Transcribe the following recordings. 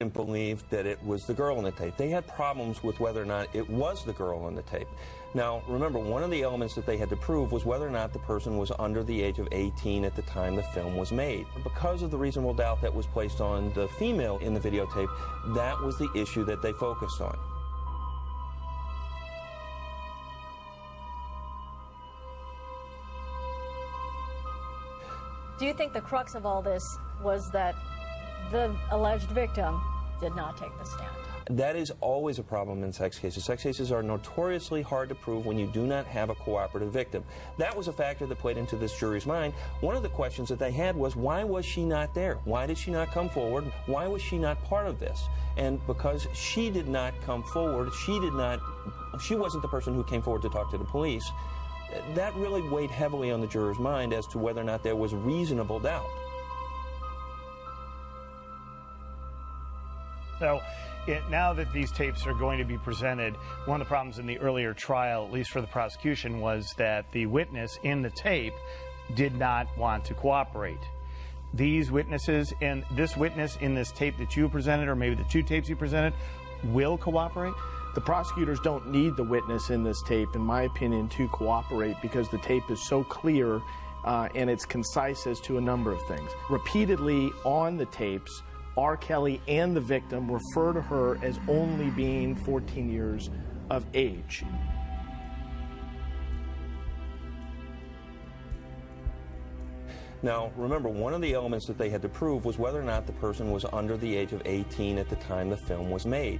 didn't believe that it was the girl on the tape. They had problems with whether or not it was the girl on the tape. Now, remember, one of the elements that they had to prove was whether or not the person was under the age of 18 at the time the film was made. Because of the reasonable doubt that was placed on the female in the videotape, that was the issue that they focused on. Do you think the crux of all this was that the alleged victim did not take the stand? That is always a problem in sex cases. Sex cases are notoriously hard to prove when you do not have a cooperative victim. That was a factor that played into this jury's mind. One of the questions that they had was, why was she not there? Why did she not come forward? Why was she not part of this? And because she did not come forward, she wasn't the person who came forward to talk to the police. That really weighed heavily on the juror's mind as to whether or not there was reasonable doubt. So now that these tapes are going to be presented, one of the problems in the earlier trial, at least for the prosecution, was that the witness in the tape did not want to cooperate. These witnesses and this witness in this tape that you presented, or maybe the two tapes you presented, will cooperate? The prosecutors don't need the witness in this tape, in my opinion, to cooperate because the tape is so clear and it's concise as to a number of things. Repeatedly on the tapes, R. Kelly and the victim refer to her as only being 14 years of age. Now, remember, one of the elements that they had to prove was whether or not the person was under the age of 18 at the time the film was made.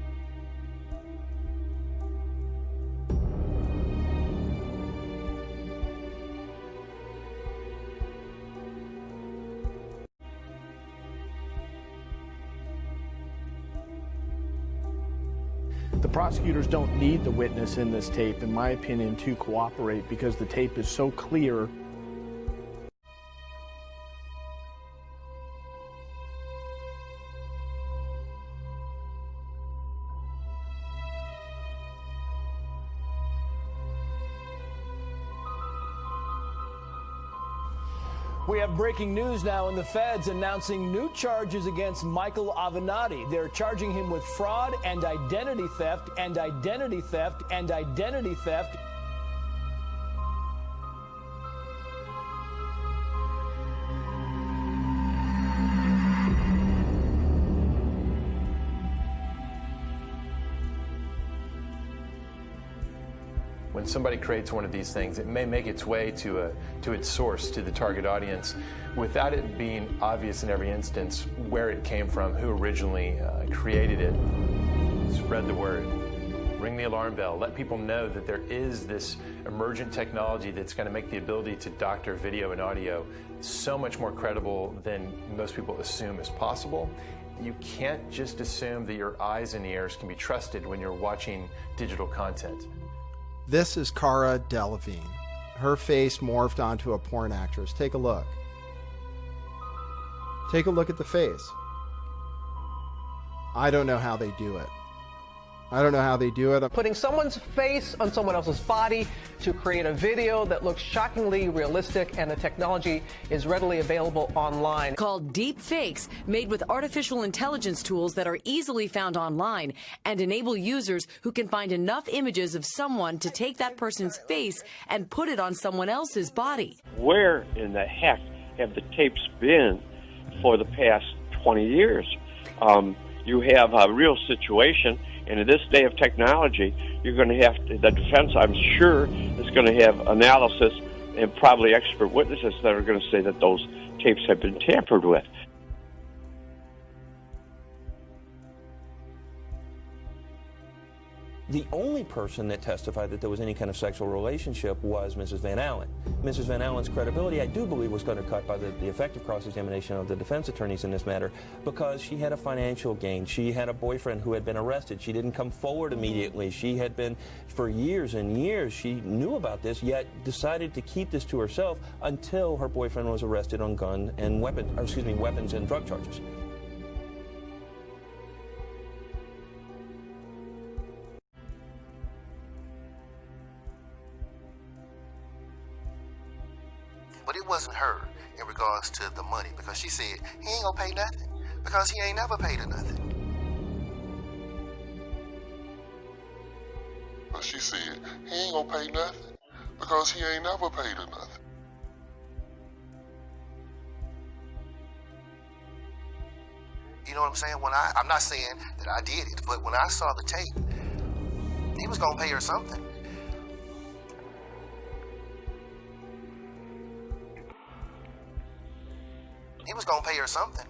The prosecutors don't need the witness in this tape, in my opinion, to cooperate because the tape is so clear. We have breaking news now in the feds announcing new charges against Michael Avenatti. They're charging him with fraud and identity theft and identity theft and identity theft. When somebody creates one of these things, it may make its way to its source, to the target audience, without it being obvious in every instance where it came from, who originally created it. Spread the word. Ring the alarm bell. Let people know that there is this emergent technology that's going to make the ability to doctor video and audio so much more credible than most people assume is possible. You can't just assume that your eyes and ears can be trusted when you're watching digital content. This is Cara Delevingne. Her face morphed onto a porn actress. Take a look. Take a look at the face. I don't know how they do it. I don't know how they do it. Putting someone's face on someone else's body to create a video that looks shockingly realistic, and the technology is readily available online. Called deep fakes, made with artificial intelligence tools that are easily found online and enable users who can find enough images of someone to take that person's face and put it on someone else's body. Where in the heck have the tapes been for the past 20 years? You have a real situation. And in this day of technology, you're going to have to, the defense, I'm sure, is going to have analysis and probably expert witnesses that are going to say that those tapes have been tampered with. The only person that testified that there was any kind of sexual relationship was Mrs. Van Allen. Mrs. Van Allen's credibility, I do believe, was cut by the effective cross-examination of the defense attorneys in this matter because she had a financial gain. She had a boyfriend who had been arrested. She didn't come forward immediately. She had been, for years and years, she knew about this, yet decided to keep this to herself until her boyfriend was arrested on weapons and drug charges. But it wasn't her in regards to the money, because she said he ain't gonna pay nothing because he ain't never paid her nothing. said, he ain't gonna pay nothing because he ain't never paid her nothing. You know what I'm saying? I'm not saying that I did it, but when I saw the tape, he was gonna pay her something. He was gonna pay her something.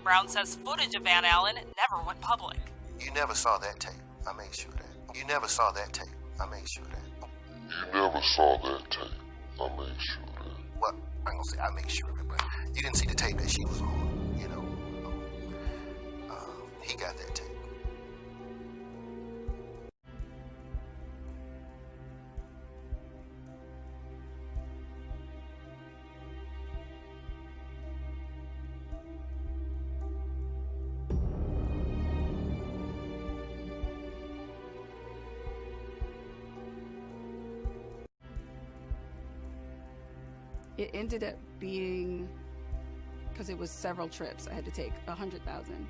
Brown says footage of Van Allen never went public. You never saw that tape. I made sure of that. You never saw that tape. I made sure of that. You never saw that tape. I made sure of that. Well, I'm gonna say I made sure of it, but you didn't see the tape that she was on, you know. He got that tape. It ended up being, because it was several trips, I had to take 100,000.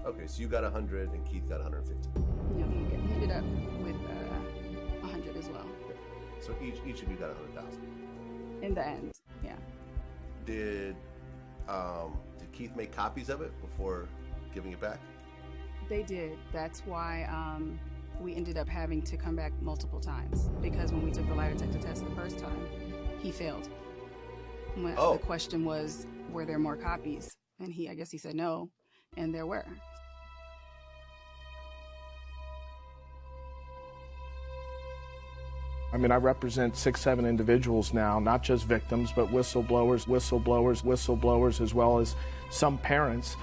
Okay, so you got 100 and Keith got 150. You know, he ended up with 100 as well. Okay. So each of you got 100,000. In the end, yeah. Did Keith make copies of it before giving it back? They did. That's why we ended up having to come back multiple times, because when we took the lie detector test the first time, he failed. The question was, were there more copies? And I guess he said no, and there were. I mean, I represent 6-7 individuals now, not just victims, but whistleblowers, as well as some parents.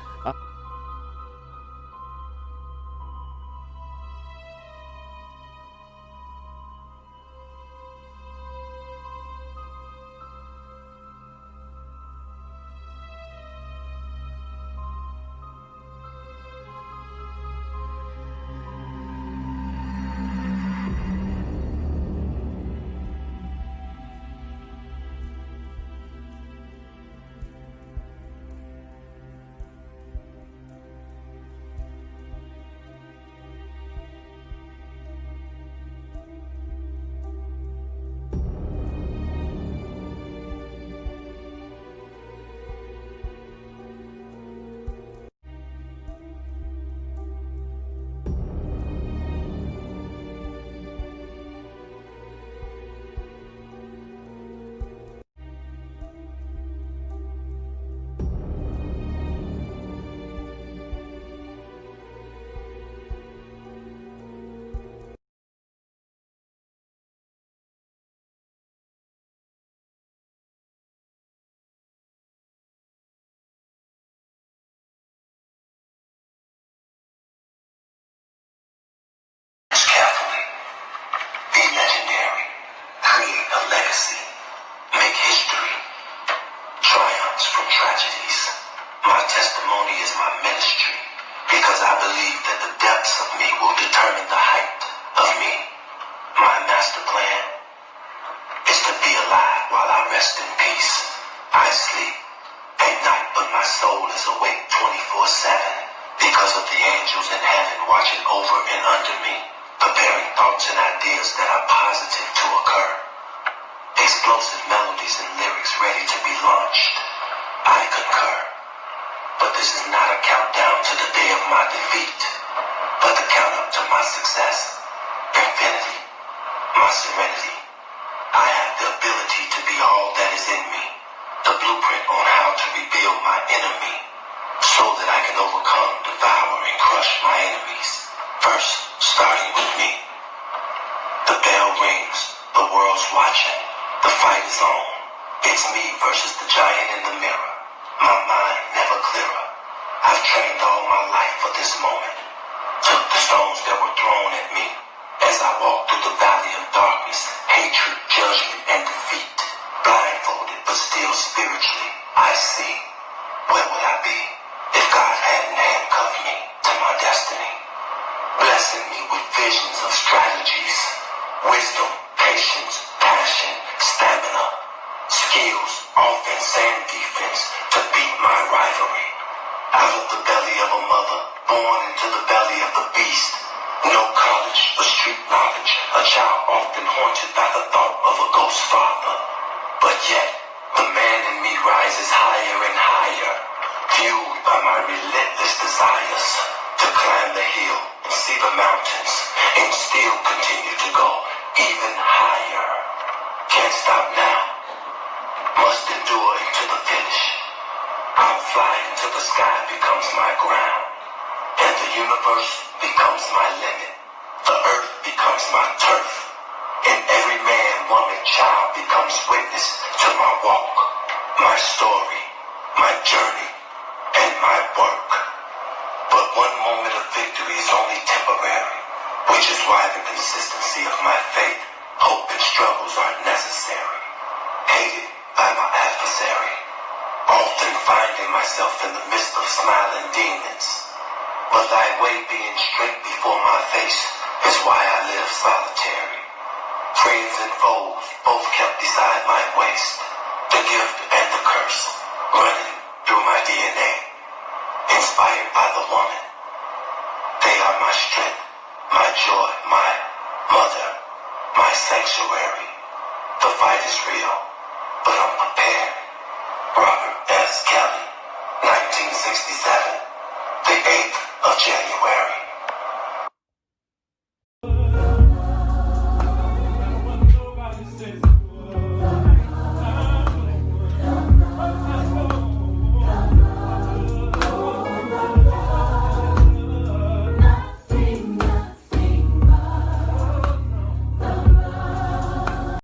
Wisdom, patience, passion, stamina, skills, offense and defense to beat my rivalry. Out of the belly of a mother, born into the belly of the beast. No college or street knowledge, a child often haunted by the thought of a ghost father. But yet, the man in me rises higher and higher, fueled by my relentless desires to climb the hill and see the mountains, and still continue to go even higher. Can't stop now, must endure into the finish. I'll fly until the sky becomes my ground, and the universe becomes my limit. The earth becomes my turf, and every man, woman, child becomes witness to my walk, my story, my journey, and my work. But one moment of victory is only temporary, which is why the consistency of my faith, hope, and struggles are necessary. Hated by my adversary, often finding myself in the midst of smiling demons. But thy way being straight before my face is why I live solitary. Friends and foes both kept beside my waist, the gift and the curse running through my DNA. Inspired by the woman, they are my strength, my joy, my mother, my sanctuary. The fight is real, but I'm prepared. Robert S. Kelly, 1967, the 8th of January.